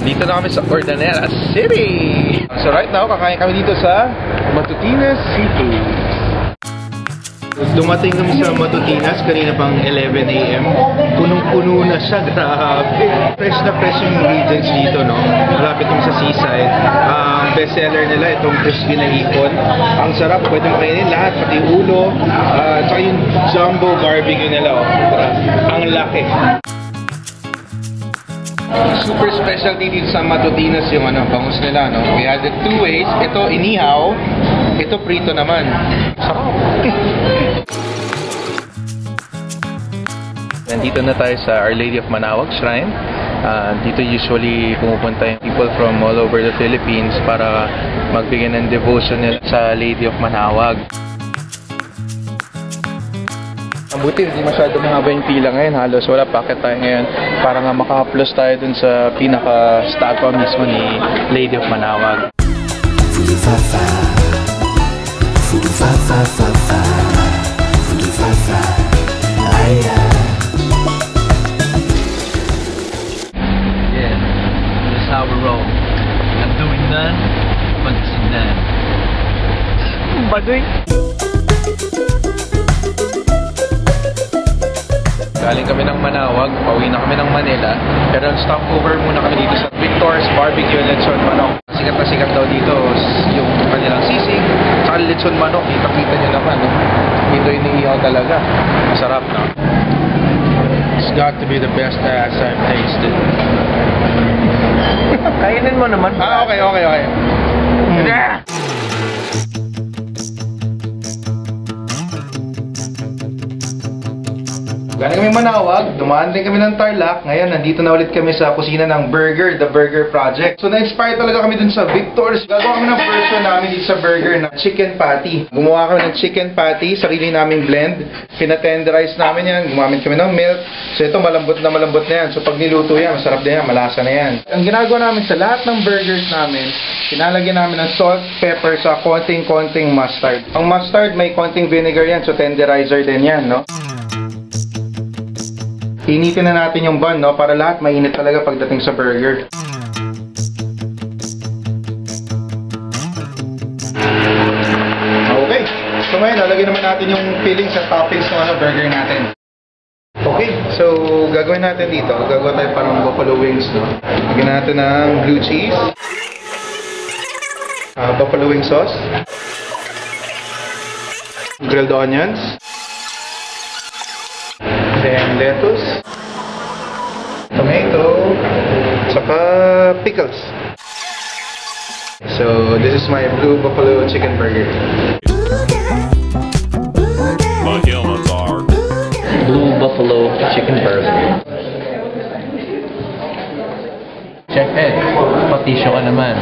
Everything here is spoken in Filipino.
Dito na kami sa Ordaneta City. So right now, kakain kami dito sa Matutinas City. Dumating kami sa Matutinas kanina pang 11 AM. Punong-puno na siya, grabe. Fresh na fresh yung ingredients dito, no? Malapit yung sa seaside. Bestseller nila, itong crispy na hipon. Ang sarap, pwede mo kainin lahat, pati ulo. Tsaka yung jumbo barbecue nila, oh. Ang laki. Super specialty dito sa Matutinas yung bangus nila, no? We had it two ways. Ito inihaw, ito prito naman. Sarap. Nandito na tayo sa Our Lady of Manaoag Shrine. Dito usually pumupunta yung people from all over the Philippines para magbigay ng devotion nila sa Lady of Manaoag. Mabuti, hindi masyado mahaba yung pila ngayon. Halos wala, packet tayo ngayon para nga makahaplos tayo dun sa pinaka-statua mismo ni Lady of Manaoag. Yeah, that's how we roll. I'm doing none, but it's none. Baduy! Galing kami ng Manaoag, pauwi na kami ng Manila. Pero stopover muna kami dito sa Victor's Barbecue Lechon Manok. Sikat na sikat daw dito yung kanilang sisig, tsaka lechon manok. Kita-kita nyo naman, no? Dito iniihaw talaga. Masarap, no? It's got to be the best ass I've tasted. Kainin mo naman. Okay. Galing kami Manaoag, dumaan din kami ng Tarlac. Ngayon, nandito na ulit kami sa kusina ng burger, The Burger Project. So, na-inspire talaga kami dun sa Victor's. Gagawa kami ng version namin dito sa burger na chicken patty. Gumawa kami ng chicken patty, sarili naming blend. Pinatenderize namin yan, gumamit kami ng milk. So, ito malambot na yan. So, pag niluto yan, masarap din yan, malasa na yan. Ang ginagawa namin sa lahat ng burgers namin, pinalagyan namin ng salt, pepper, sa konting-konting mustard. Ang mustard, may konting vinegar yan, so tenderizer din yan, no? Initin na natin yung bun, no? Para lahat mainit talaga pagdating sa burger. Okay. So ngayon, lalagyan naman natin yung filling sa toppings ng burger natin. Okay. So, gagawin natin dito. Gagawa tayo parang buffalo wings, no? Lagyan natin ng blue cheese. Buffalo wing sauce. Grilled onions. Then lettuce, tomato, saka pickles. So this is my blue buffalo chicken burger. My humans are Blue buffalo chicken burger. Check it. Patisyo ka naman.